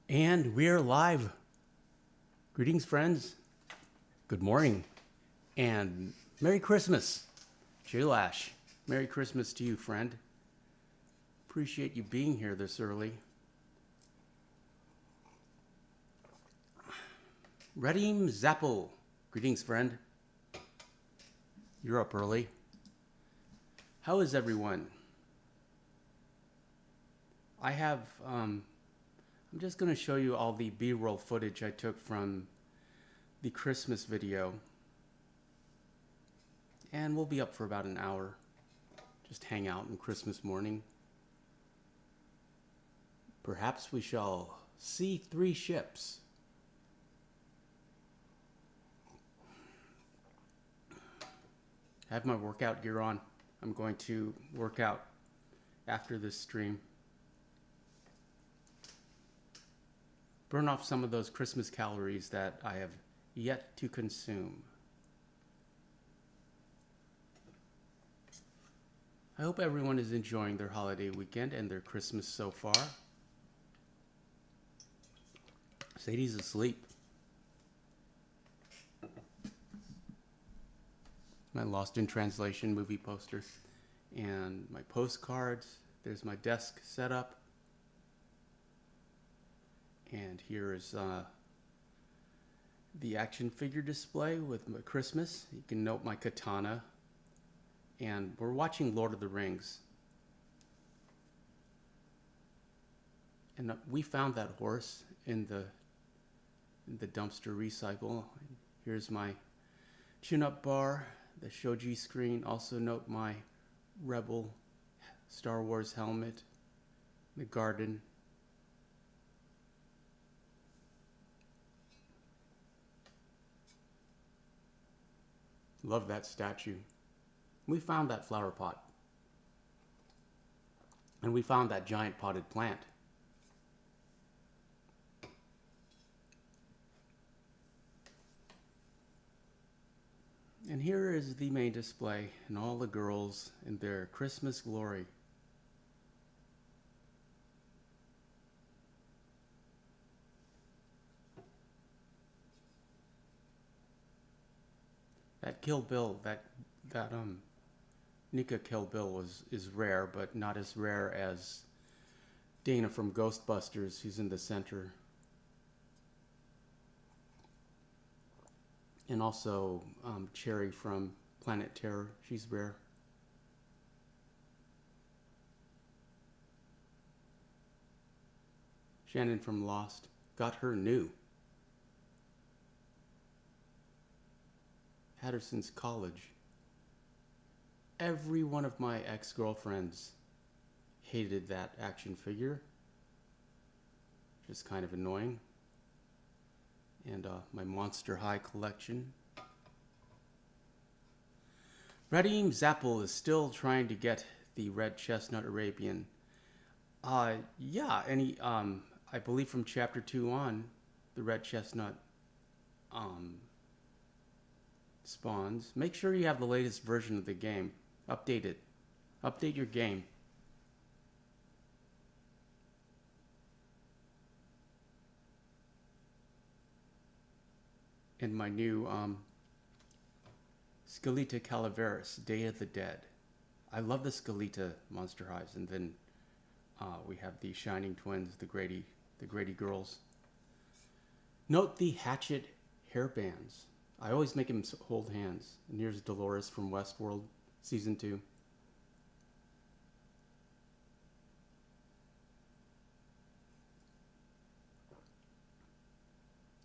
And we're live. Greetings, friends. Good morning. And Merry Christmas. Jilash. Merry Christmas to you, friend. Appreciate you being here this early. Redim Zappel. Greetings, friend. You're up early. How is everyone? I'm just going to show you all the B-roll footage I took from the Christmas video. And we'll be up for about an hour. Just hang out on Christmas morning. Perhaps we shall see 3 ships. I have my workout gear on. I'm going to work out after this stream. Burn off some of those Christmas calories that I have yet to consume. I hope everyone is enjoying their holiday weekend and their Christmas so far. Sadie's asleep. My Lost in Translation movie poster and my postcards. There's my desk set up. And here is the action figure display with my Christmas. You can note my katana. And we're watching Lord of the Rings. And we found that horse in the dumpster recycle. Here's my chin-up bar, the shoji screen. Also note my Rebel Star Wars helmet, the garden. Love that statue. We found that flower pot. And we found that giant potted plant. And here is the main display and all the girls in their Christmas glory. That Kill Bill, that Nika Kill Bill is rare, but not as rare as Dana from Ghostbusters, who's in the center. And also Cherry from Planet Terror, she's rare. Shannon from Lost, got her new. Patterson's College. Every one of my ex-girlfriends hated that action figure. Just kind of annoying. And my Monster High collection. Redim Zappel is still trying to get the red chestnut Arabian. Yeah, I believe from chapter 2 on, the red chestnut spawns. Make sure you have the latest version of the game. Update it. Update your game. And my new Skeleta Calaveras, Day of the Dead. I love the Skeleta Monster Highs. And then we have the Shining Twins, the Grady girls. Note the Hatchet hairbands. I always make him hold hands. And here's Dolores from Westworld, Season 2.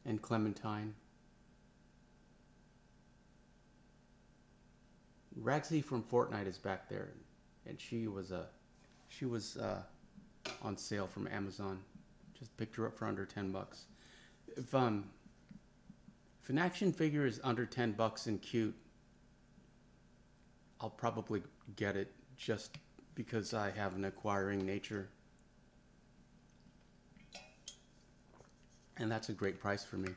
And Clementine. Ragsy from Fortnite is back there. And she was on sale from Amazon. Just picked her up for under $10. If an action figure is under $10 and cute, I'll probably get it just because I have an acquiring nature. And that's a great price for me.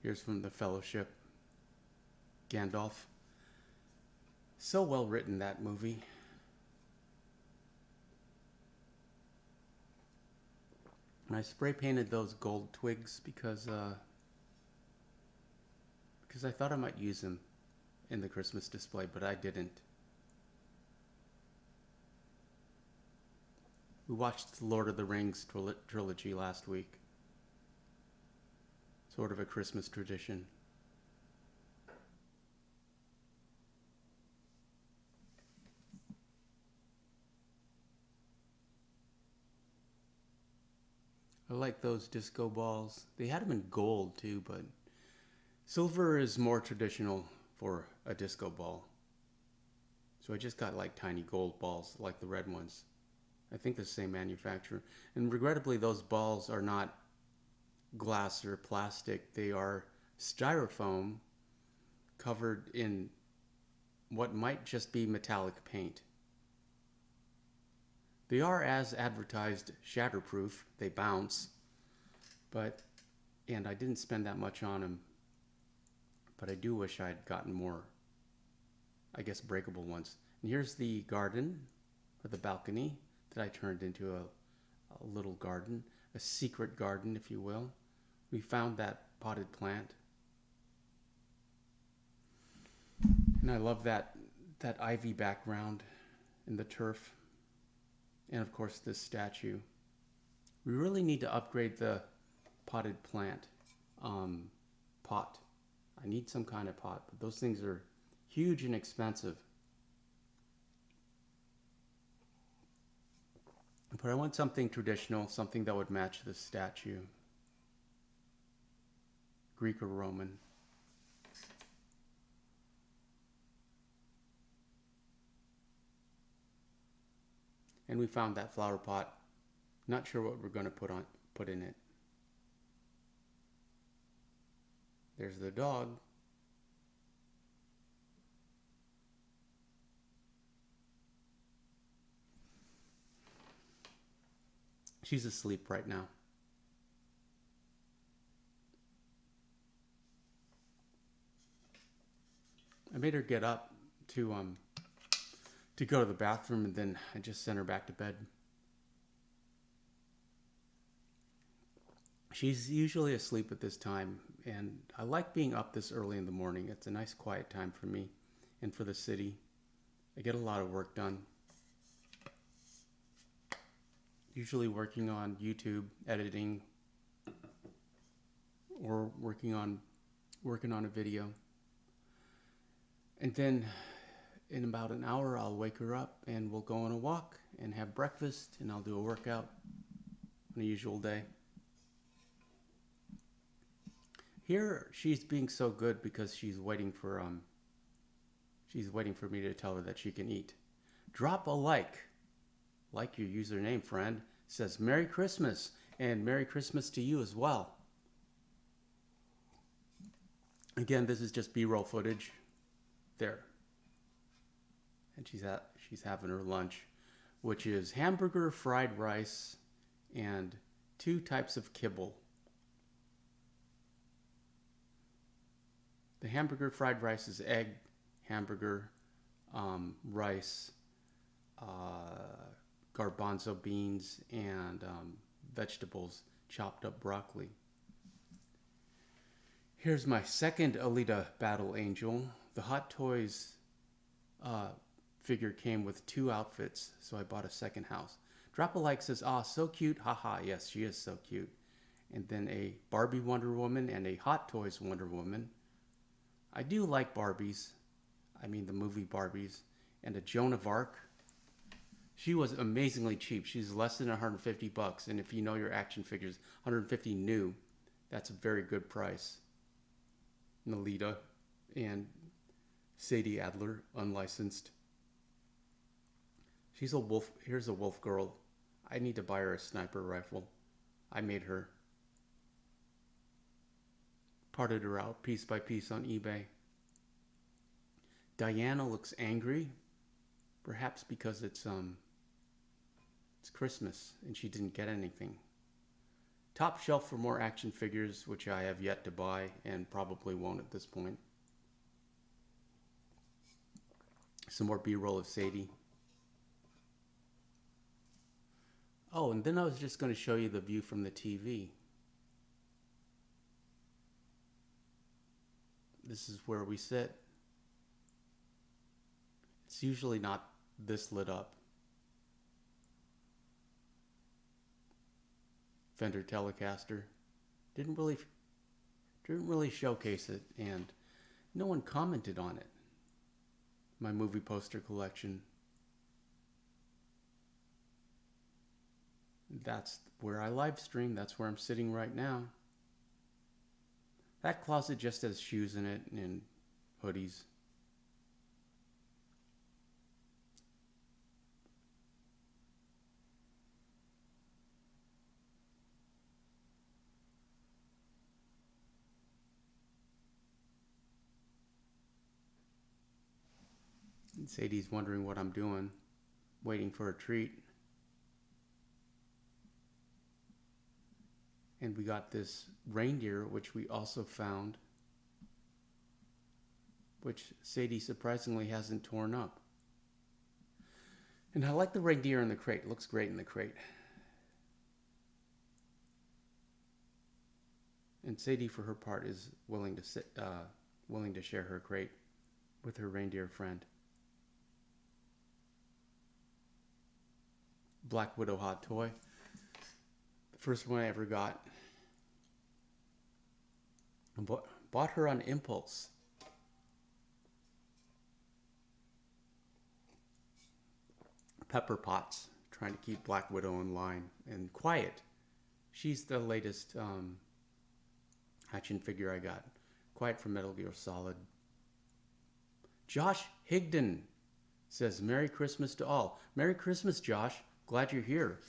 Here's from the Fellowship. Gandalf. So well written, that movie. And I spray painted those gold twigs because I thought I might use them in the Christmas display, but I didn't. We watched the Lord of the Rings trilogy last week. Sort of a Christmas tradition. I like those disco balls. They had them in gold too, but silver is more traditional for a disco ball. So I just got like tiny gold balls like the red ones. I think the same manufacturer. And regrettably, those balls are not glass or plastic. They are styrofoam covered in what might just be metallic paint. They are, as advertised, shatterproof. They bounce. And I didn't spend that much on them. But I do wish I'd gotten more, I guess, breakable ones. And here's the garden, or the balcony, that I turned into a little garden, a secret garden, if you will. We found that potted plant. And I love that ivy background in the turf. And of course this statue. We really need to upgrade the potted plant pot. I need some kind of pot, but those things are huge and expensive. But I want something traditional, something that would match the statue. Greek or Roman. And we found that flower pot. Not sure what we're going to put in it. There's the dog. She's asleep right now. I made her get up to go to the bathroom, and then I just sent her back to bed. She's usually asleep at this time, and I like being up this early in the morning. It's a nice quiet time for me and for the city. I get a lot of work done. Usually working on YouTube, editing, or working on a video. And then in about an hour, I'll wake her up and we'll go on a walk and have breakfast, and I'll do a workout on a usual day. Here, she's being so good because she's waiting for me to tell her that she can eat. Drop a like your username, friend. It says Merry Christmas, and Merry Christmas to you as well. Again, this is just B-roll footage. There. And she's having her lunch, which is hamburger, fried rice, and 2 types of kibble. The hamburger fried rice is egg, hamburger, rice, garbanzo beans, and vegetables, chopped up broccoli. Here's my second Alita Battle Angel. The Hot Toys figure came with 2 outfits, so I bought a second house. Drop a like says, "Ah, so cute, haha." Yes, she is so cute. And then a Barbie Wonder Woman and a Hot Toys Wonder Woman. I do like Barbies. I mean the movie Barbies. And a Joan of Arc. She was amazingly cheap. She's less than $150, and if you know your action figures, $150 new. That's a very good price. Nalita and Sadie Adler, unlicensed. She's a wolf. Here's a wolf girl. I need to buy her a sniper rifle. I made her. Parted her out piece by piece on eBay. Diana looks angry, perhaps because it's Christmas and she didn't get anything. Top shelf for more action figures, which I have yet to buy and probably won't at this point. Some more B-roll of Sadie. Oh, and then I was just going to show you the view from the TV. This is where we sit. It's usually not this lit up. Fender Telecaster. Didn't really showcase it, and no one commented on it. My movie poster collection. That's where I live stream. That's where I'm sitting right now. That closet just has shoes in it and hoodies. And Sadie's wondering what I'm doing, waiting for a treat. And we got this reindeer, which we also found, which Sadie surprisingly hasn't torn up. And I like the reindeer in the crate. It looks great in the crate. And Sadie, for her part, is willing to share her crate with her reindeer friend. Black Widow hot toy. The first one I ever got. I bought her on impulse. Pepper Potts, trying to keep Black Widow in line. And Quiet. She's the latest action figure I got. Quiet from Metal Gear Solid. Josh Higdon says, Merry Christmas to all. Merry Christmas, Josh. Glad you're here.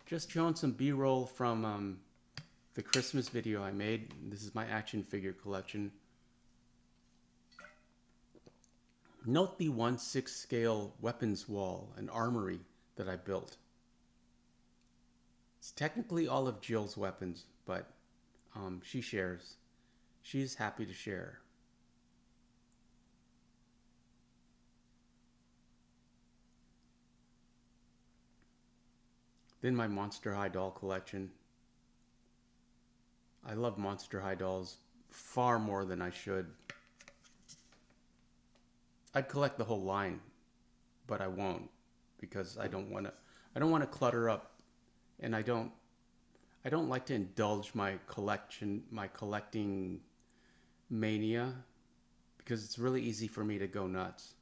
Just showing some B-roll from the Christmas video I made. This is my action figure collection. Note the 1/6 scale weapons wall, an armory that I built. It's technically all of Jill's weapons, but she shares. She's happy to share. Then my Monster High doll collection. I love Monster High dolls far more than I should. I'd collect the whole line, but I won't because I don't want to clutter up, and I don't like to indulge my collecting mania, because it's really easy for me to go nuts.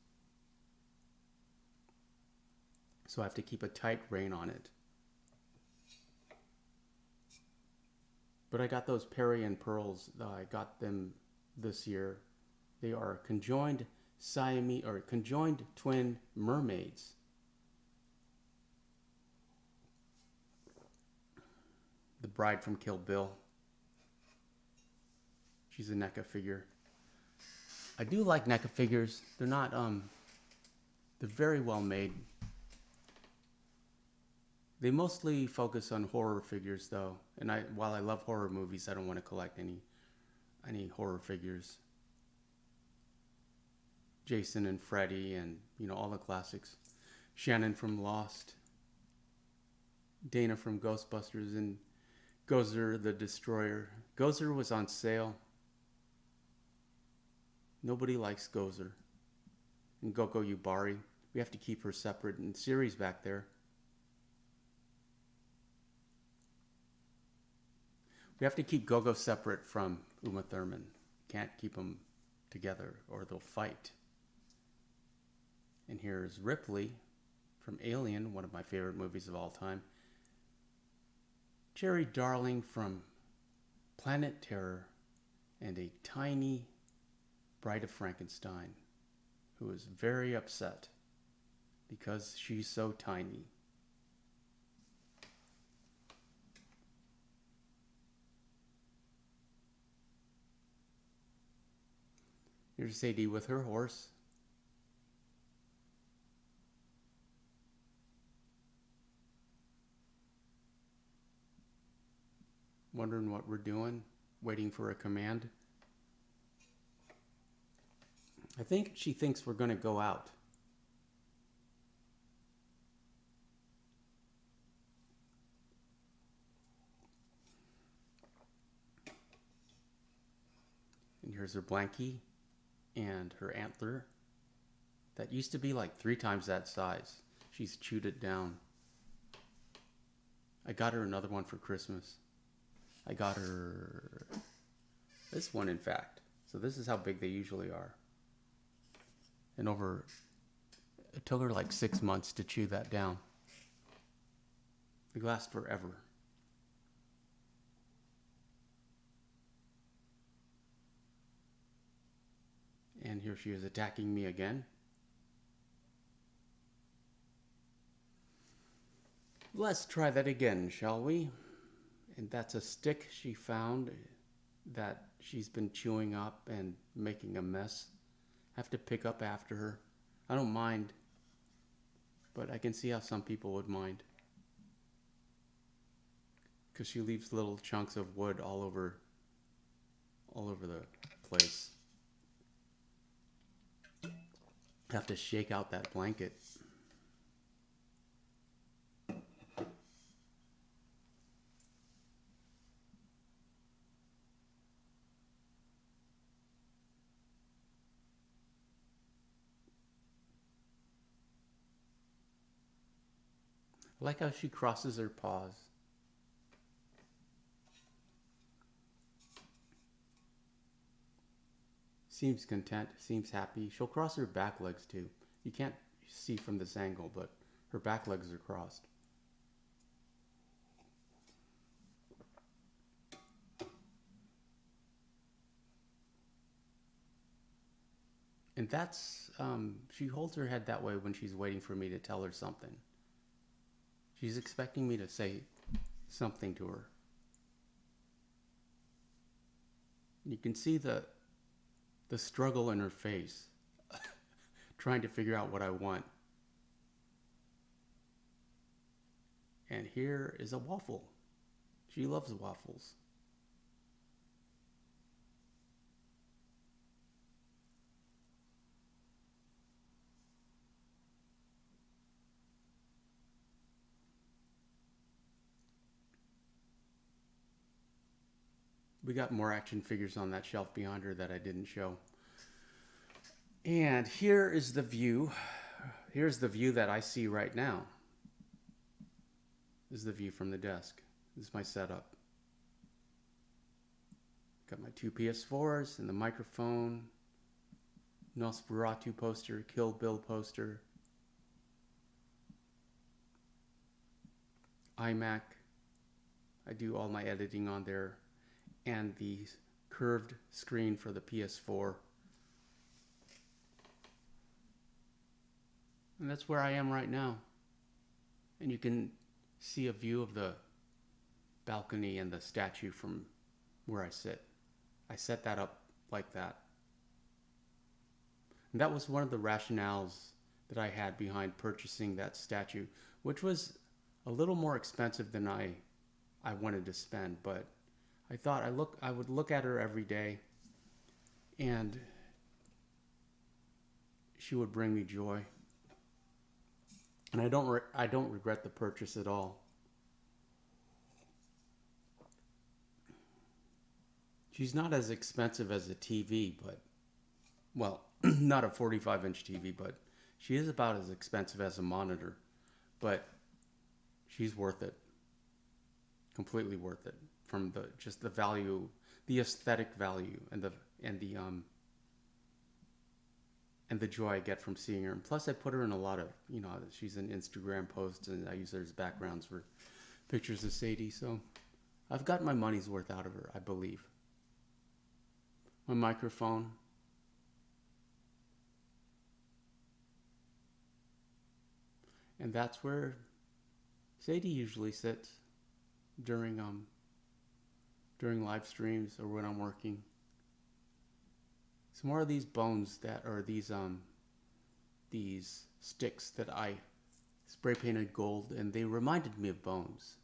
So I have to keep a tight rein on it. But I got those Perry and Pearls. I got them this year. They are conjoined twin mermaids. The bride from Kill Bill. She's a NECA figure. I do like NECA figures. They're not, they're very well made. They mostly focus on horror figures, though. And while I love horror movies, I don't want to collect any horror figures. Jason and Freddy, and all the classics. Shannon from Lost. Dana from Ghostbusters, and Gozer the Destroyer. Gozer was on sale. Nobody likes Gozer. And Gogo Yubari. We have to keep her separate in series back there. We have to keep Gogo separate from Uma Thurman. Can't keep them together or they'll fight. And here's Ripley from Alien, one of my favorite movies of all time. Jerry Darling from Planet Terror, and a tiny Bride of Frankenstein who is very upset because she's so tiny. Here's Sadie with her horse. Wondering what we're doing, waiting for a command. I think she thinks we're going to go out. here's her blankie and her antler. That used to be like 3 times that size. She's chewed it down. I got her another one for Christmas. I got her this one, in fact. So this is how big they usually are. And it took her like 6 months to chew that down. They last forever. And here she is attacking me again. Let's try that again, shall we? And that's a stick she found that she's been chewing up and making a mess. Have to pick up after her. I don't mind, but I can see how some people would mind. Because she leaves little chunks of wood all over the place. Have to shake out that blanket. I like how she crosses her paws. Seems content, seems happy. She'll cross her back legs too. You can't see from this angle, but her back legs are crossed. And that's, she holds her head that way when she's waiting for me to tell her something. She's expecting me to say something to her. You can see the struggle in her face, trying to figure out what I want. And here is a waffle. She loves waffles. We got more action figures on that shelf behind her that I didn't show. And here is the view. Here's the view that I see right now. This is the view from the desk. This is my setup. Got my 2 PS4s and the microphone, Nosferatu poster, Kill Bill poster, iMac. I do all my editing on there, and the curved screen for the PS4. And that's where I am right now. And you can see a view of the balcony and the statue from where I sit. I set that up like that. And that was one of the rationales that I had behind purchasing that statue, which was a little more expensive than I wanted to spend, but I thought I would look at her every day and she would bring me joy. And I don't regret the purchase at all. She's not as expensive as a TV, but, well, not a 45-inch TV, but she is about as expensive as a monitor. But she's worth it. Completely worth it. From just the value, the aesthetic value, and the joy I get from seeing her. And plus I put her in a lot of, she's in Instagram posts, and I use her as backgrounds for pictures of Sadie. So I've got my money's worth out of her, I believe. My microphone. And that's where Sadie usually sits during live streams or when I'm working. Some more of these bones these sticks that I spray painted gold, and they reminded me of bones.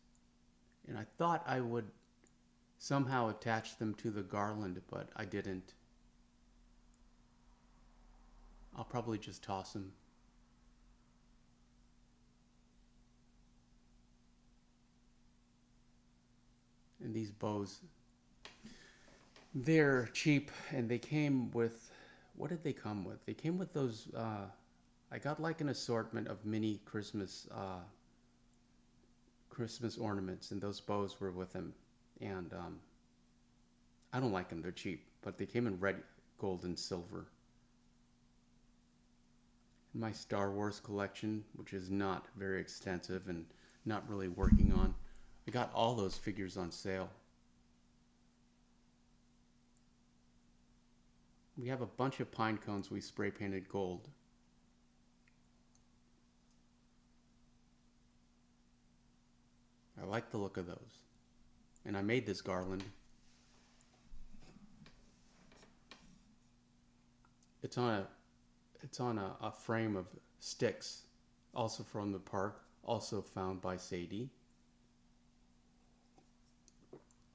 And I thought I would somehow attach them to the garland, but I didn't. I'll probably just toss them. And these bows, They're cheap, and they came with, what did they come with? They came with those. I got like an assortment of mini Christmas ornaments, and those bows were with them. And I don't like them; they're cheap, but they came in red, gold, and silver. My Star Wars collection, which is not very extensive and not really working on, I got all those figures on sale. We have a bunch of pine cones we spray painted gold. I like the look of those. And I made this garland. It's on a a frame of sticks, also from the park, also found by Sadie.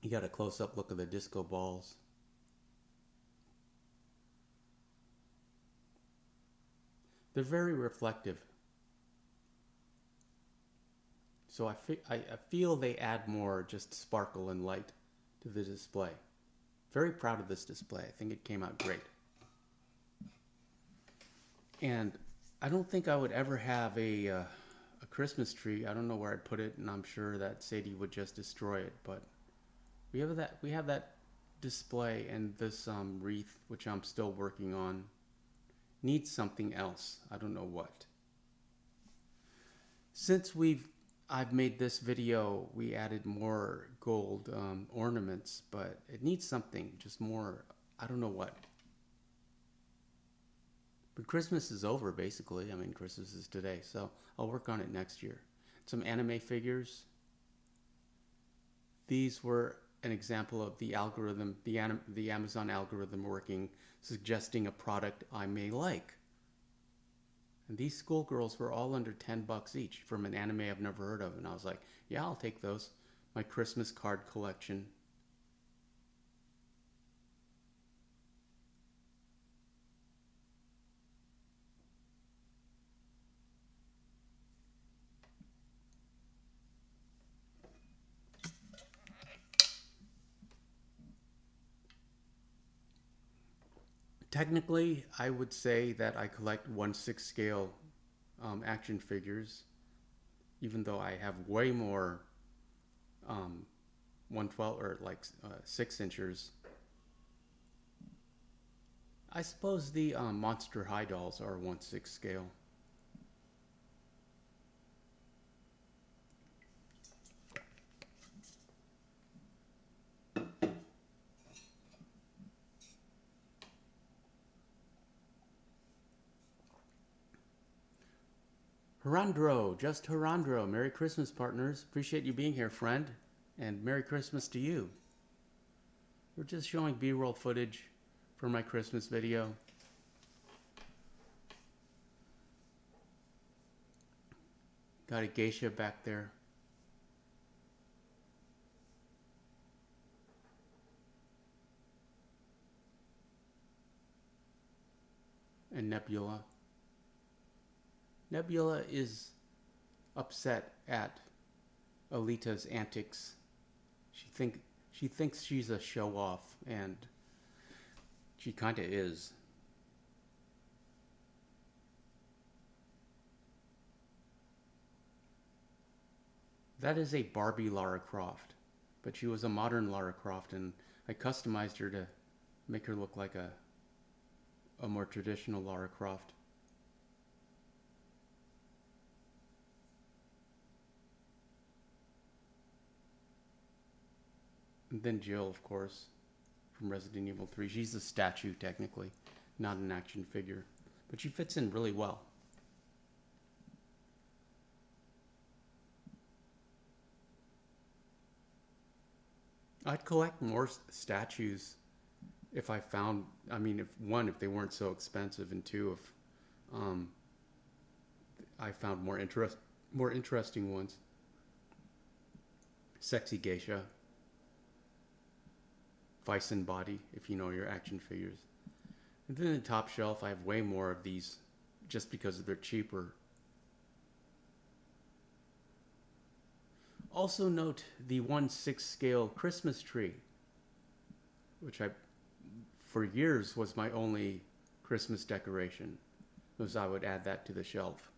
You got a close-up look of the disco balls. They're very reflective. So I feel they add more just sparkle and light to the display. Very proud of this display. I think it came out great. And I don't think I would ever have a Christmas tree. I don't know where I'd put it, and I'm sure that Sadie would just destroy it. But we have that display, and this wreath, which I'm still working on, needs something else. I don't know what. Since I've made this video, we added more gold ornaments, but it needs something, just more. I don't know what. But Christmas is over, basically. I mean, Christmas is today, so I'll work on it next year. Some anime figures. These were an example of the algorithm, the Amazon algorithm working, suggesting a product I may like. And these schoolgirls were all under $10 each from an anime I've never heard of. And I was like, yeah, I'll take those. My Christmas card collection. Technically, I would say that I collect 1/6 scale action figures, even though I have way more 1/12 or like 6 inchers. I suppose the Monster High dolls are 1/6 scale. Harandro, just Harandro. Merry Christmas, partners. Appreciate you being here, friend. And Merry Christmas to you. We're just showing B-roll footage for my Christmas video. Got a geisha back there. And Nebula. Nebula is upset at Alita's antics. She thinks she's a show off, and she kind of is. That is a Barbie Lara Croft, but she was a modern Lara Croft, and I customized her to make her look like a more traditional Lara Croft. And then Jill, of course, from Resident Evil 3. She's a statue, technically, not an action figure. But she fits in really well. I'd collect more statues if I found, I mean, if they weren't so expensive, and two, if I found more interesting ones. Sexy Geisha. Bison Body, if you know your action figures. And then the top shelf, I have way more of these just because they're cheaper. Also note the 1/6 scale Christmas tree, which for years was my only Christmas decoration, was I would add that to the shelf.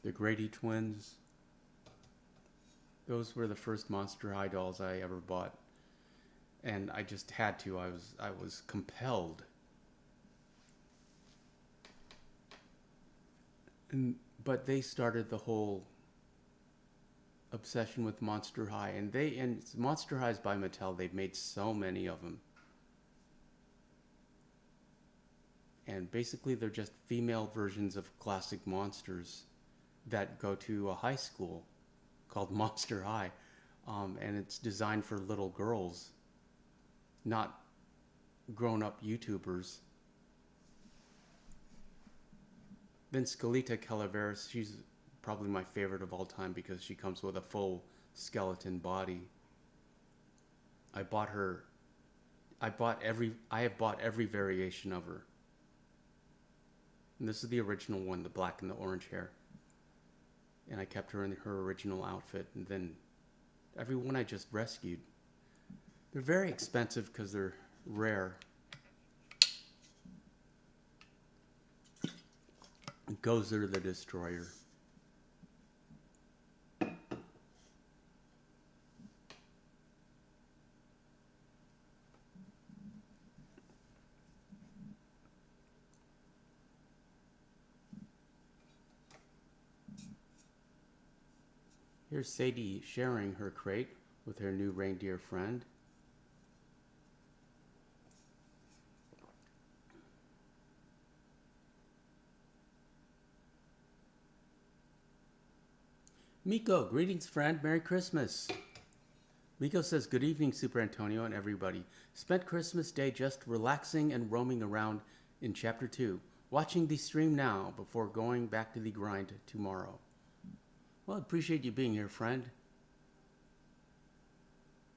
The Grady twins, those were the first Monster High dolls I ever bought, and I just had to. I was compelled. But they started the whole obsession with Monster High, and Monster High's by Mattel. They've made so many of them, and basically they're just female versions of classic monsters that go to a high school called Monster High, and it's designed for little girls, not grown-up YouTubers. Then Scalita Calaveras, she's probably my favorite of all time because she comes with a full skeleton body. I bought her. I have bought every variation of her. And this is the original one, the black and the orange hair. And I kept her in her original outfit. And then every one I just rescued. They're very expensive because they're rare. Gozer the Destroyer. Here's Sadie sharing her crate with her new reindeer friend. Miko, greetings friend, Merry Christmas. Miko says, good evening, Super Antonio and everybody. Spent Christmas Day just relaxing and roaming around in Chapter 2. Watching the stream now before going back to the grind tomorrow. Well, I appreciate you being here, friend.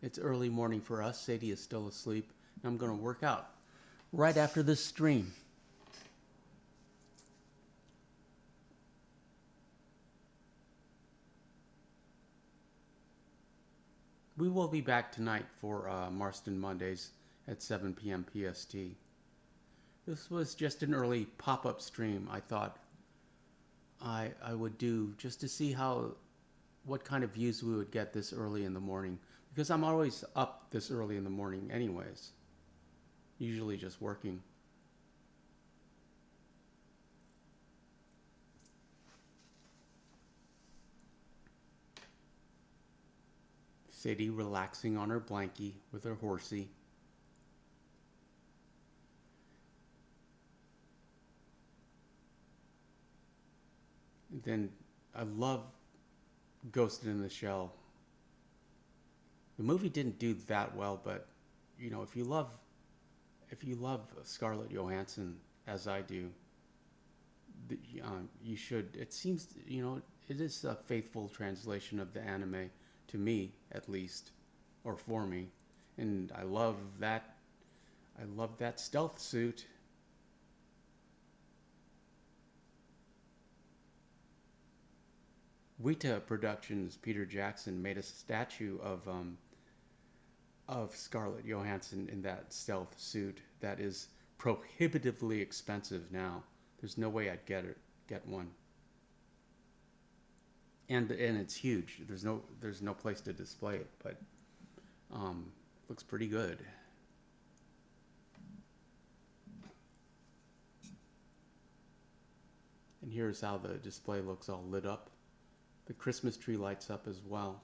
It's early morning for us. Sadie is still asleep. And I'm going to work out right after this stream. We will be back tonight for Marston Mondays at 7 p.m. PST. This was just an early pop-up stream I thought I would do just to see what kind of views we would get this early in the morning. Because I'm always up this early in the morning anyways. Usually just working. Sadie relaxing on her blankie with her horsey. And then I love Ghost in the Shell. The movie didn't do that well, but you know, if you love Scarlett Johansson as I do, you should. It seems, you know, it is a faithful translation of the anime. To me, at least, or for me, and I love that. I love that stealth suit. Weta Productions, Peter Jackson made a statue of Scarlett Johansson in that stealth suit that is prohibitively expensive now. There's no way I'd get one. And it's huge. There's no place to display it, but looks pretty good. And here's how the display looks all lit up. The Christmas tree lights up as well.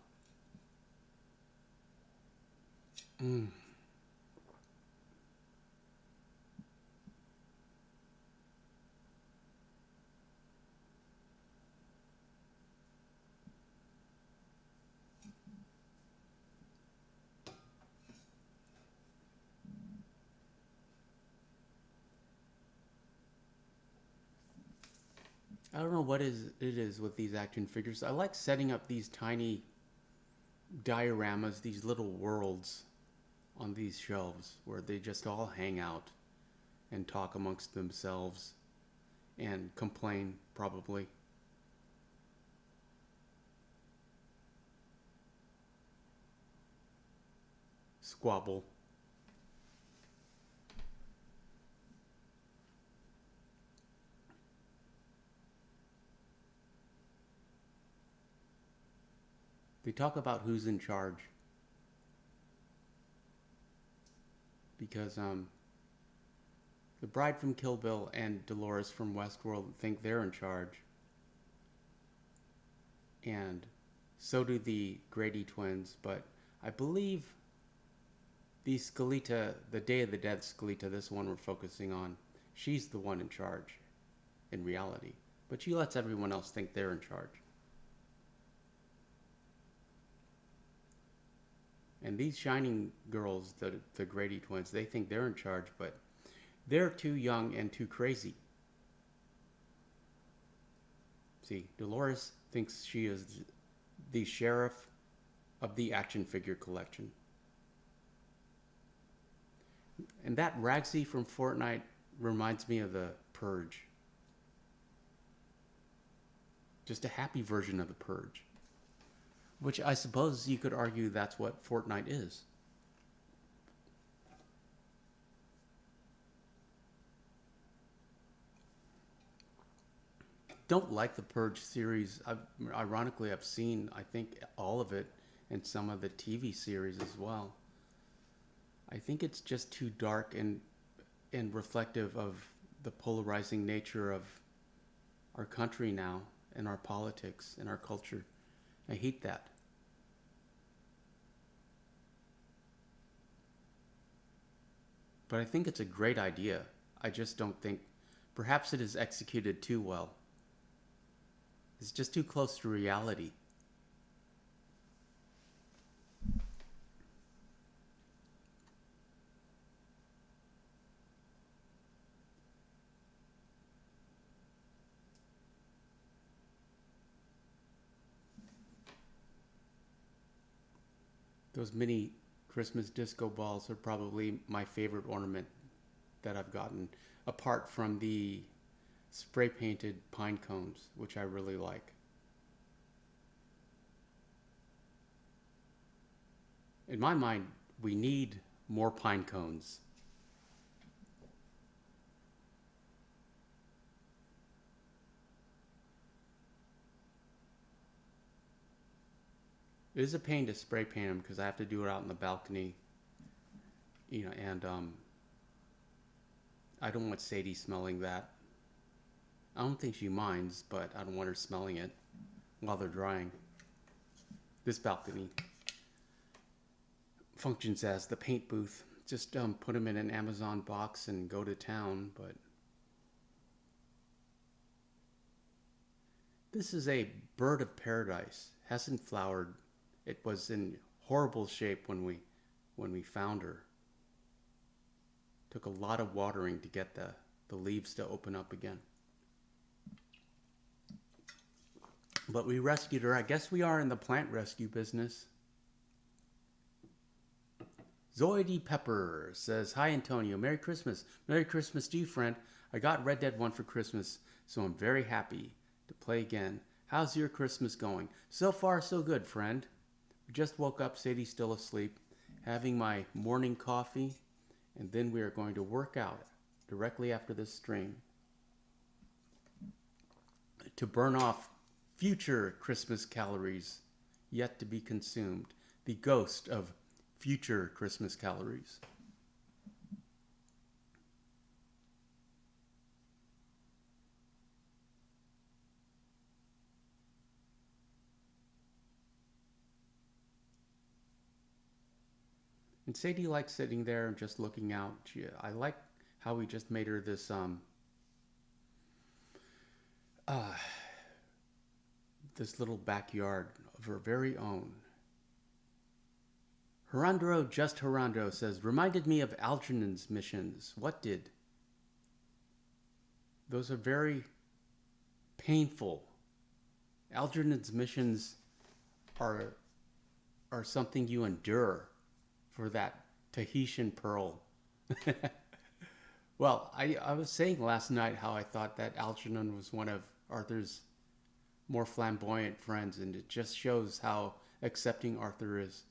I don't know what it is with these action figures. I like setting up these tiny dioramas, these little worlds on these shelves where they just all hang out and talk amongst themselves. and complain, probably. Squabble. They talk about who's in charge because the bride from Kill Bill and Dolores from Westworld think they're in charge, and so do the Grady twins. But I believe the Skeleta, the Day of the Dead Skeleta, this one we're focusing on, she's the one in charge in reality. But she lets everyone else think they're in charge. And these Shining girls, the Grady twins, they think they're in charge, but they're too young and too crazy. See, Dolores thinks she is the sheriff of the action figure collection. And that Ragsy from Fortnite reminds me of the Purge. Just a happy version of the Purge. Which I suppose you could argue that's what Fortnite is. Don't like the Purge series. Ironically, I've seen, I think, all of it in some of the TV series as well. I think it's just too dark and reflective of the polarizing nature of our country now and our politics and our culture. I hate that. But I think it's a great idea. I just don't think, perhaps it is executed too well. It's just too close to reality. Those mini Christmas disco balls are probably my favorite ornament that I've gotten, apart from the spray painted pine cones, which I really like. In my mind, we need more pine cones. It is a pain to spray paint them because I have to do it out in the balcony, and I don't want Sadie smelling that. I don't think she minds, but I don't want her smelling it while they're drying. This balcony functions as the paint booth. Just put them in an Amazon box and go to town, but this is a bird of paradise. Hasn't flowered. It was in horrible shape when we found her. Took a lot of watering to get the leaves to open up again. But we rescued her. I guess we are in the plant rescue business. Zoe D. Pepper says, "Hi Antonio, Merry Christmas. Merry Christmas to you, friend. I got Red Dead 1 for Christmas, so I'm very happy to play again. How's your Christmas going?" So far, so good, friend. We just woke up, Sadie's still asleep, having my morning coffee, and then we are going to work out directly after this stream to burn off future Christmas calories yet to be consumed. The ghost of future Christmas calories. And Sadie likes sitting there and just looking out. I like how we just made her this uh, this little backyard of her very own. Herandro, just Herandro says, reminded me of Algernon's missions. What did? Those are very painful. Algernon's missions are something you endure for that Tahitian pearl. Well, I was saying last night how I thought that Algernon was one of Arthur's more flamboyant friends, and it just shows how accepting Arthur is.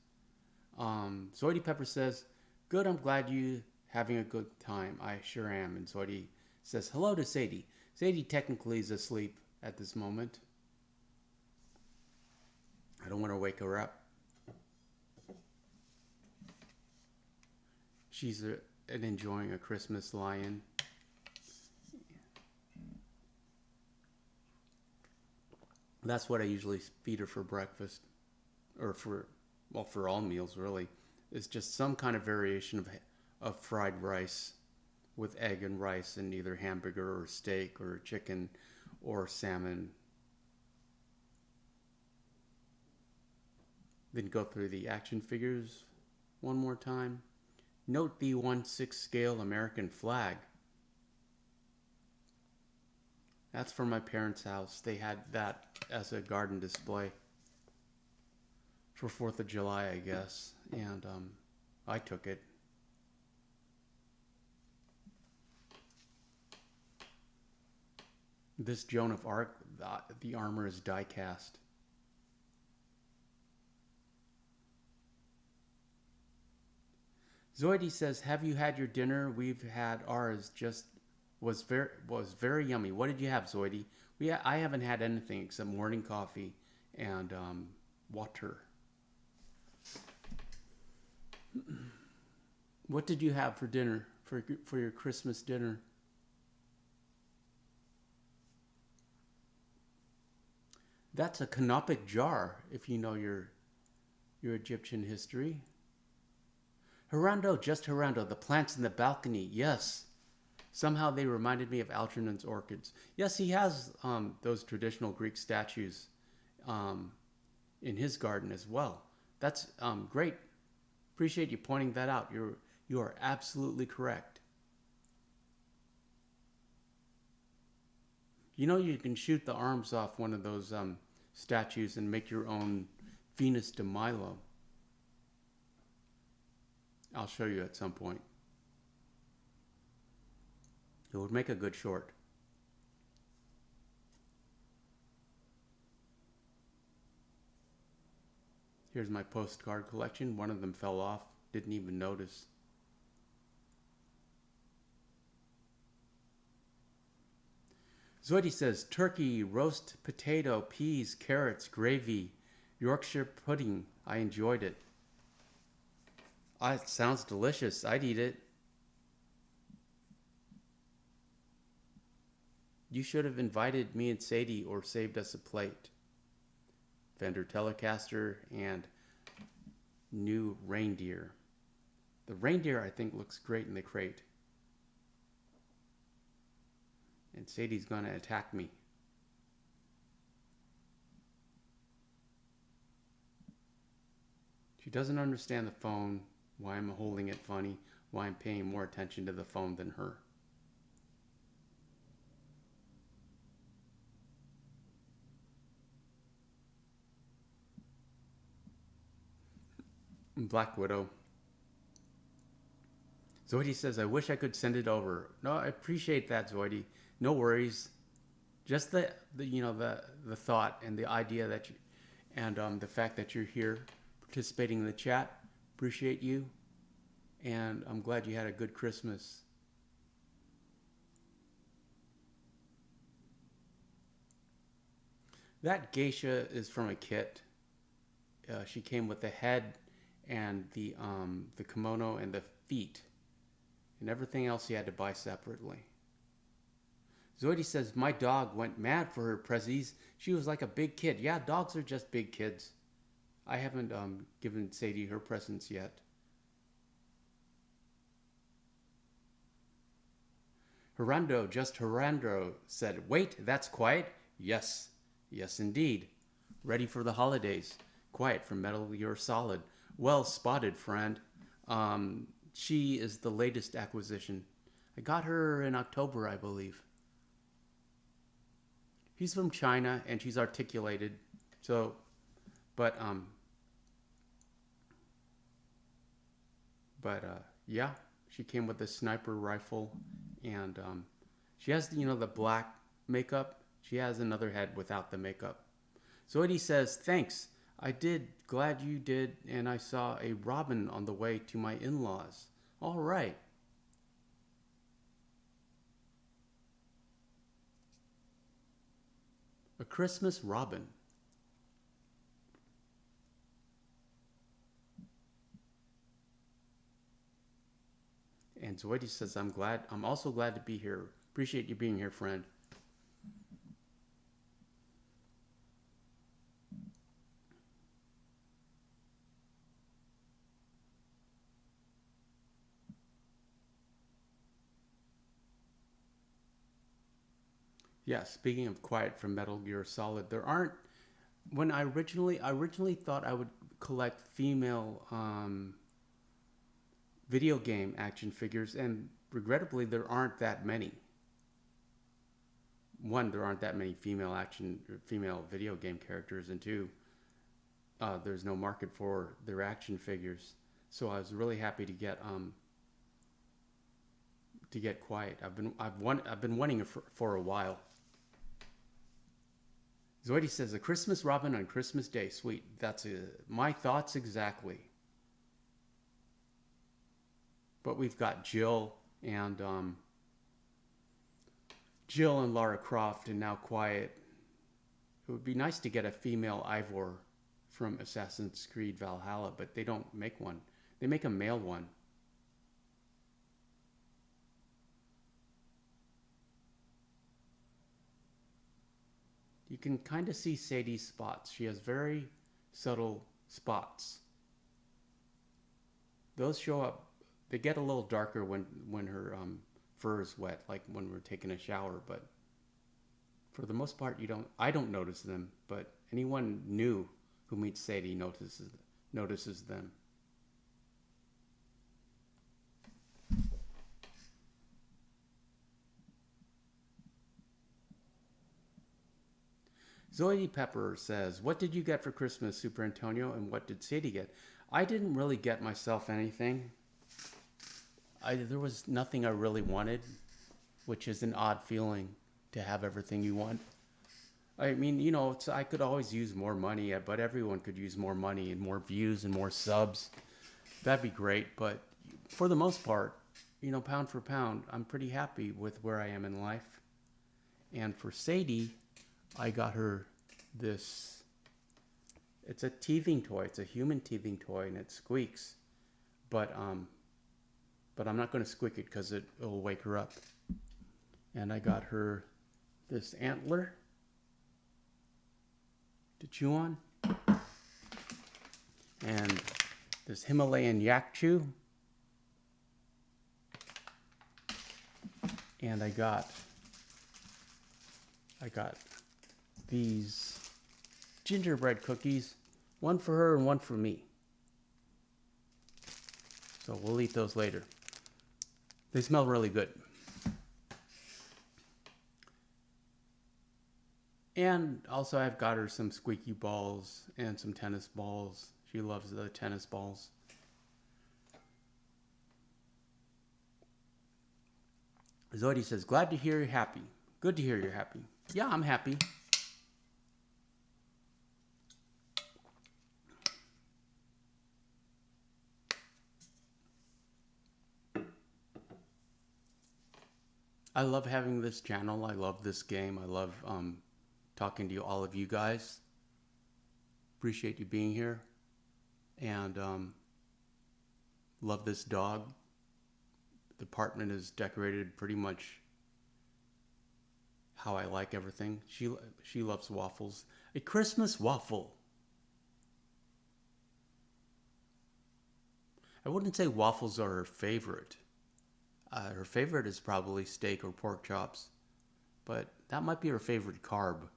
Zoidie Pepper says, "Good, I'm glad you having a good time. I sure am." And Zoidie says, "Hello to Sadie." Sadie technically is asleep at this moment. I don't want to wake her up. She's and enjoying a Christmas lion. That's what I usually feed her for breakfast, or for all meals really. It's just some kind of variation of fried rice with egg and rice and either hamburger or steak or chicken or salmon. Then go through the action figures one more time. Note the 1/6 scale American flag. That's from my parents' house. They had that as a garden display for 4th of July, I guess. And I took it. This Joan of Arc, the armor is die cast. Zoidie says, "Have you had your dinner? We've had ours. Just was very yummy. What did you have, Zoidie?" I haven't had anything except morning coffee and water. What did you have for dinner for your Christmas dinner? That's a canopic jar, if you know your Egyptian history. Hirando, just Hirando, the plants in the balcony. Yes. Somehow they reminded me of Algernon's orchids. Yes, he has those traditional Greek statues um, in his garden as well. That's great. Appreciate you pointing that out. You are absolutely correct. You know you can shoot the arms off one of those statues and make your own Venus de Milo. I'll show you at some point. It would make a good short. Here's my postcard collection. One of them fell off. Didn't even notice. Zoidie says, "Turkey, roast potato, peas, carrots, gravy, Yorkshire pudding. I enjoyed it." It sounds delicious. I'd eat it. You should have invited me and Sadie or saved us a plate. Fender Telecaster and new reindeer. The reindeer, I think, looks great in the crate. And Sadie's going to attack me. She doesn't understand the phone, why I'm holding it funny, why I'm paying more attention to the phone than her. Black Widow. Zoidie says, "I wish I could send it over." No, I appreciate that, Zoidie. No worries. Just the thought and the idea that you, and the fact that you're here participating in the chat. Appreciate you, and I'm glad you had a good Christmas. That geisha is from a kit. She came with the head and the kimono and the feet, and everything else you had to buy separately. Zoidie says, "My dog went mad for her prezzies. She was like a big kid." Yeah, dogs are just big kids. I haven't given Sadie her presents yet. Hirando, just Hirando, said, "Wait, that's quiet?" Yes, yes indeed. Ready for the holidays. Quiet from Metal Gear Solid. Well spotted, friend. She is the latest acquisition. I got her in October, I believe. She's from China and she's articulated. So, but yeah, she came with a sniper rifle and she has, you know, the black makeup. She has another head without the makeup. Zoe says, "Thanks. I did. Glad you did. And I saw a robin on the way to my in-laws. All right." A Christmas robin. And Zoe says, "I'm glad. I'm also glad to be here. Appreciate you being here, friend." Yeah, speaking of quiet from Metal Gear Solid, there aren't. When I originally thought I would collect female video game action figures, and regrettably, there aren't that many. One, there aren't that many female video game characters, and two, there's no market for their action figures. So I was really happy to get quiet. I've been wanting it for a while. Zoidi says, "A Christmas robin on Christmas Day. Sweet. That's my thoughts exactly." But we've got and Jill and Lara Croft, and now Quiet. It would be nice to get a female Ivor from Assassin's Creed Valhalla, but they don't make one. They make a male one. You can kind of see Sadie's spots. She has very subtle spots. Those show up. They get a little darker when her fur is wet, like when we're taking a shower. But for the most part, you don't. I don't notice them. But anyone new who meets Sadie notices them. Zoe Pepper says, "What did you get for Christmas, Super Antonio, and what did Sadie get?" I didn't really get myself anything. There was nothing I really wanted, which is an odd feeling to have everything you want. I mean, you know, I could always use more money, but everyone could use more money and more views and more subs. That'd be great. But for the most part, you know, pound for pound, I'm pretty happy with where I am in life. And for Sadie, I got her this. It's a teething toy. It's a human teething toy, and it squeaks. But I'm not going to squeak it because it'll wake her up. And I got her this antler to chew on, and this Himalayan yak chew, and I got these gingerbread cookies, one for her and one for me. So we'll eat those later. They smell really good. And also I've got her some squeaky balls and some tennis balls. She loves the tennis balls. Zoe says, "Glad to hear you're happy." Good to hear you're happy. Yeah, I'm happy. I love having this channel. I love this game. I love talking to all of you guys. Appreciate you being here. And love this dog. The apartment is decorated pretty much how I like everything. She loves waffles. A Christmas waffle. I wouldn't say waffles are her favorite. Her favorite is probably steak or pork chops, but that might be her favorite carb.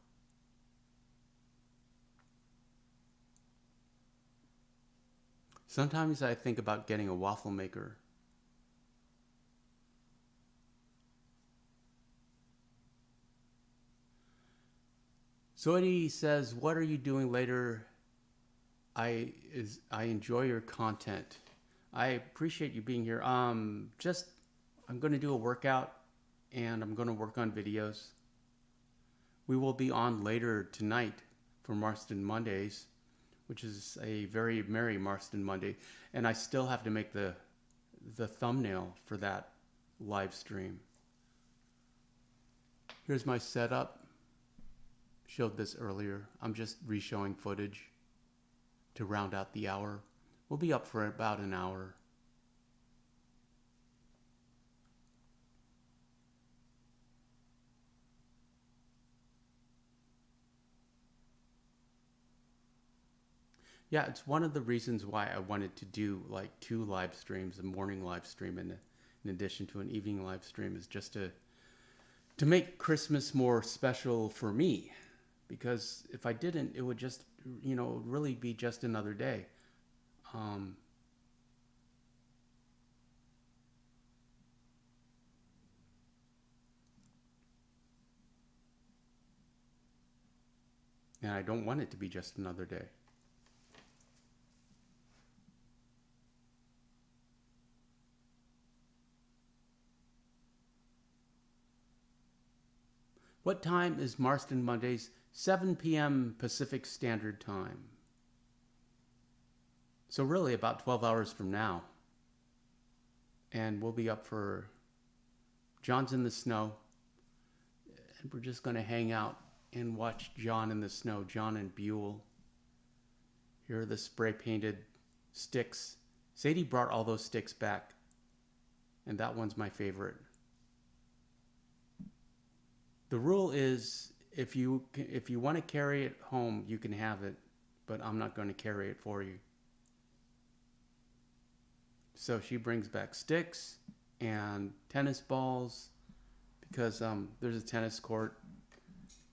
Sometimes I think about getting a waffle maker. Zoe says, "What are you doing later? I enjoy your content. I appreciate you being here. I'm going to do a workout and I'm going to work on videos. We will be on later tonight for Marston Mondays, which is a very merry Marston Monday, and I still have to make the thumbnail for that live stream. Here's my setup. Showed this earlier. I'm just re-showing footage to round out the hour. We'll be up for about an hour. Yeah, it's one of the reasons why I wanted to do like 2 live streams, a morning live stream and in addition to an evening live stream, is just to make Christmas more special for me. Because if I didn't, it would just, really be just another day. And I don't want it to be just another day. What time is Marston Mondays? 7 p.m. Pacific Standard Time. So really about 12 hours from now. And we'll be up for John's in the Snow. And we're just going to hang out and watch John in the Snow, John and Buell. Here are the spray painted sticks. Sadie brought all those sticks back. And that one's my favorite. The rule is if you want to carry it home, you can have it, but I'm not going to carry it for you. So she brings back sticks and tennis balls because there's a tennis court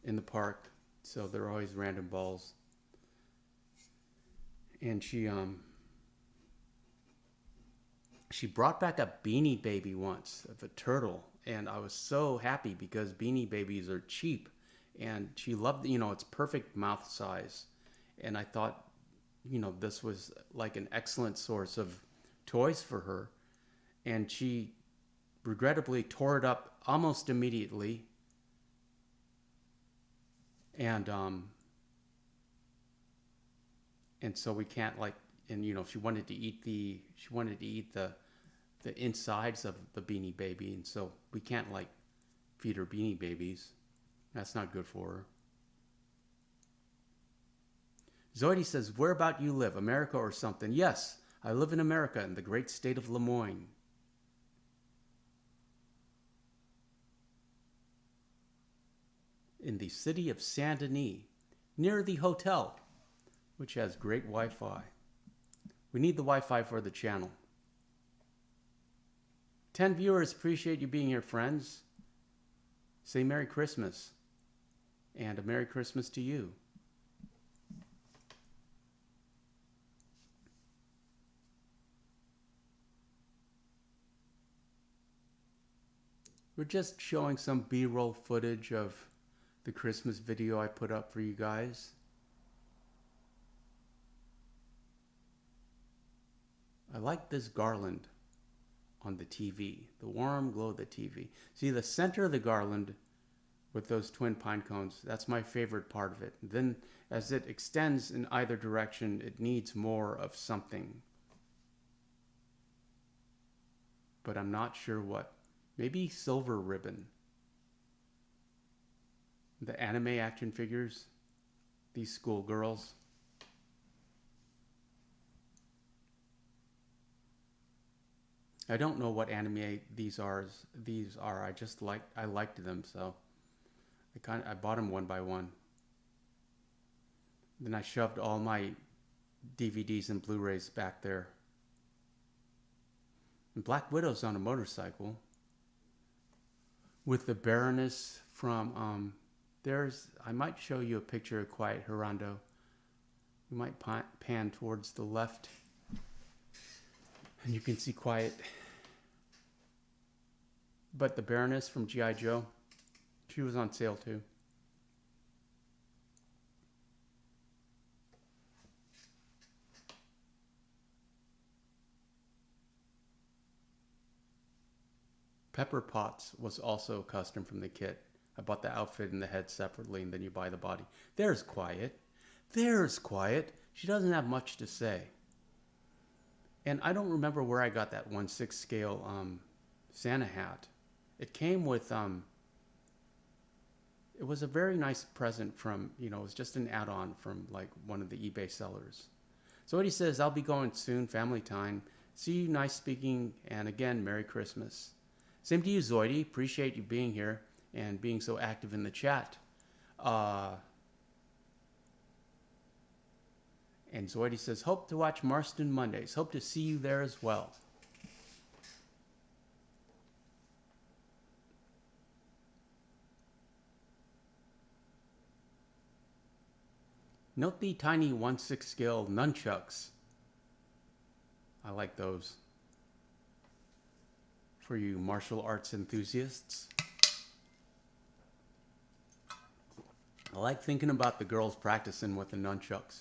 in the park, so there are always random balls. And she brought back a Beanie Baby once of a turtle. And I was so happy because Beanie Babies are cheap. And she loved, it's perfect mouth size. And I thought, this was like an excellent source of toys for her. And she regrettably tore it up almost immediately. And so we can't she wanted to eat the insides of the Beanie Baby, and so we can't feed her Beanie Babies. That's not good for her. Zoidy says, where about you live, America or something? Yes, I live in America in the great state of Lemoyne. In the city of Saint Denis, near the hotel, which has great Wi-Fi. We need the Wi-Fi for the channel. 10 viewers, appreciate you being here, friends. Say Merry Christmas. And a Merry Christmas to you. We're just showing some B-roll footage of the Christmas video I put up for you guys. I like this garland on the TV, the warm glow of the TV. See the center of the garland with those twin pine cones, that's my favorite part of it. Then as it extends in either direction, it needs more of something. But I'm not sure what. Maybe silver ribbon. The anime action figures, these schoolgirls. I don't know what anime these are. I liked them, so I bought them one by one. Then I shoved all my DVDs and Blu-rays back there. And Black Widow's on a motorcycle with the Baroness from I might show you a picture of Quiet Hirando. We might pan towards the left and you can see Quiet. But the Baroness from G.I. Joe, she was on sale too. Pepper Potts was also custom from the kit. I bought the outfit and the head separately, and then you buy the body. There's Quiet. There's Quiet. She doesn't have much to say. And I don't remember where I got that 1/6 scale Santa hat. It came with, it was a very nice present from, it was just an add-on from like one of the eBay sellers. So what he says, I'll be going soon, family time. See you, nice speaking, and again, Merry Christmas. Same to you, Zoidy. Appreciate you being here and being so active in the chat. And Zoidy says, hope to watch Marston Mondays. Hope to see you there as well. Note the tiny 1/6 scale nunchucks. I like those. For you martial arts enthusiasts. I like thinking about the girls practicing with the nunchucks.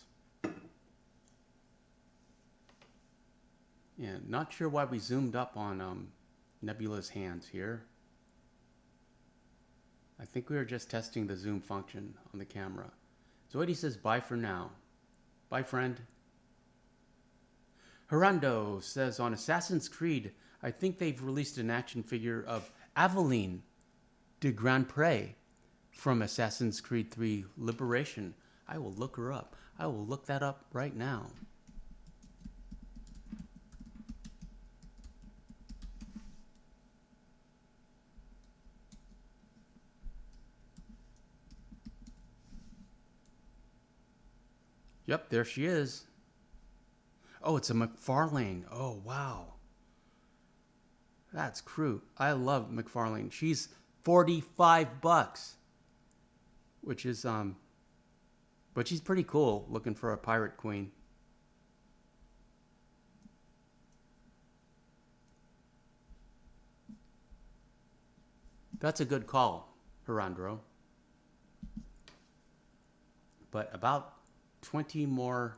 Yeah, not sure why we zoomed up on Nebula's hands here. I think we were just testing the zoom function on the camera. Zoidy says bye for now. Bye, friend. Herando says on Assassin's Creed, I think they've released an action figure of Aveline de Grandpré from Assassin's Creed 3 Liberation. I will look her up. I will look that up right now. Yep, there she is. Oh, it's a McFarlane. Oh, wow. That's crude. I love McFarlane. She's $45, which is but she's pretty cool looking for a pirate queen. That's a good call, Herandro. But about $20 more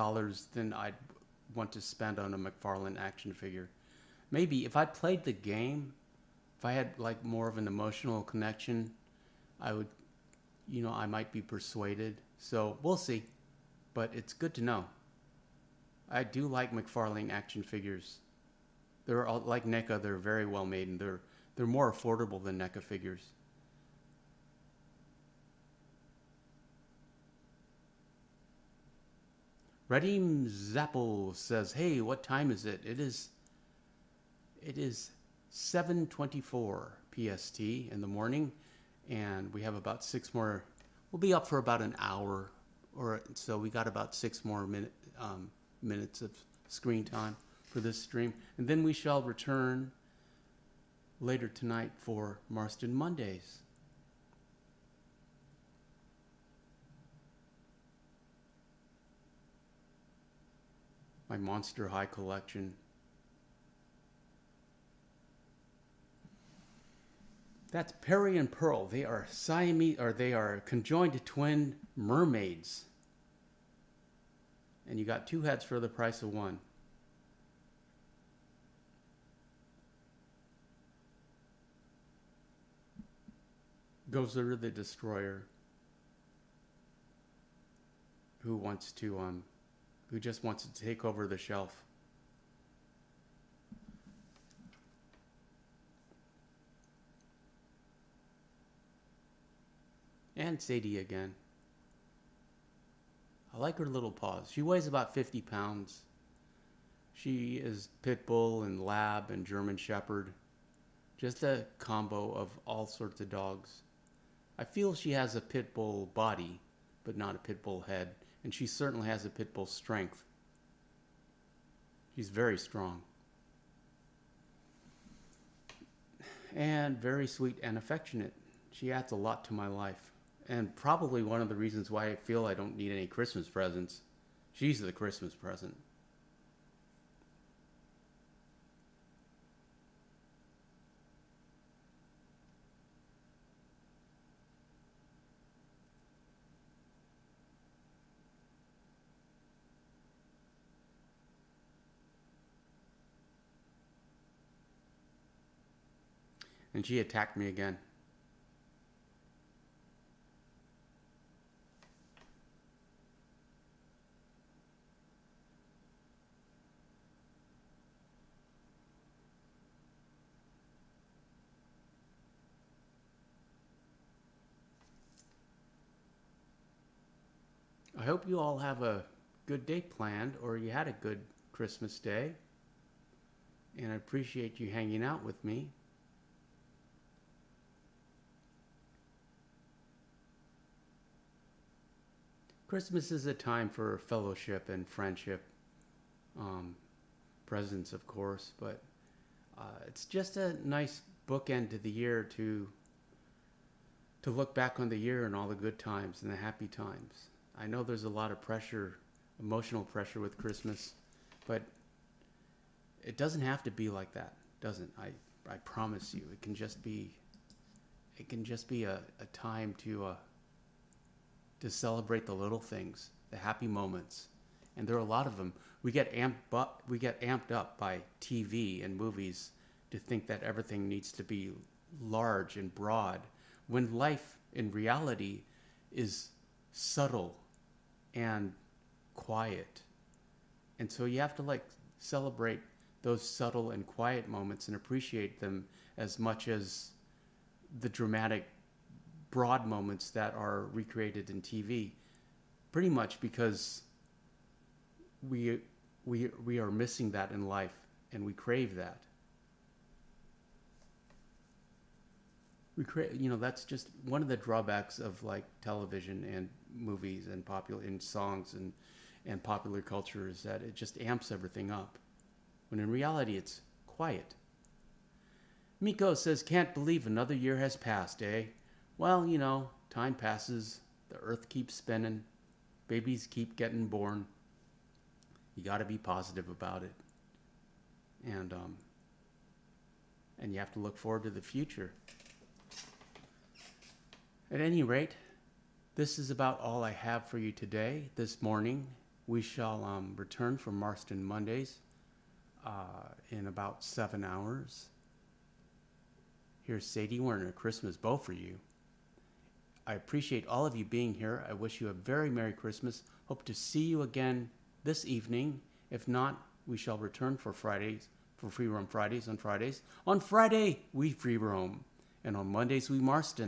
than I'd want to spend on a McFarlane action figure. Maybe if I played the game, if I had like more of an emotional connection, I would, I might be persuaded. So we'll see. But it's good to know. I do like McFarlane action figures. They're all, like NECA, they're very well made, and they're more affordable than NECA figures. Redim Zappel says, hey, what time is it? It is 7:24 PST in the morning, and we have about 6 more. We'll be up for about an hour, or so. We got about 6 more minutes of screen time for this stream, and then we shall return later tonight for Marston Mondays. My Monster High collection. That's Perry and Pearl. They are Siamese, or they are conjoined twin mermaids. And you got 2 heads for the price of 1. Gozer the Destroyer, who just wants to take over the shelf. And Sadie again. I like her little paws. She weighs about 50 pounds. She is pit bull and lab and German shepherd. Just a combo of all sorts of dogs. I feel she has a pit bull body, but not a pit bull head. And she certainly has a pit bull strength. She's very strong. And very sweet and affectionate. She adds a lot to my life. And probably one of the reasons why I feel I don't need any Christmas presents. She's the Christmas present. and she attacked me again. I hope you all have a good day planned, or you had a good Christmas day. And I appreciate you hanging out with me. Christmas is a time for fellowship and friendship, um, presents, of course, but it's just a nice bookend to the year to look back on the year and all the good times and the happy times. I know there's a lot of pressure, emotional pressure with Christmas, but it doesn't have to be like that, doesn't? I promise you, it can just be a time to celebrate the little things, the happy moments, and there are a lot of them. We get amped up by TV and movies to think that everything needs to be large and broad, when life in reality is subtle and quiet. And so you have to like celebrate those subtle and quiet moments and appreciate them as much as the dramatic broad moments that are recreated in TV, pretty much because we are missing that in life and we crave that. That's just one of the drawbacks of like television and movies and popular in songs and popular culture is that it just amps everything up, when in reality it's quiet. Miko says, can't believe another year has passed, eh? Well, time passes, the earth keeps spinning, babies keep getting born. You got to be positive about it, and you have to look forward to the future. At any rate, this is about all I have for you today. This morning, we shall return from Marston Mondays in about 7 hours. Here's Sadie Werner, Christmas bow for you. I appreciate all of you being here. I wish you a very Merry Christmas. Hope to see you again this evening. If not, we shall return for Free Roam Fridays on Fridays. On Friday, we free roam. And on Mondays, we Marston.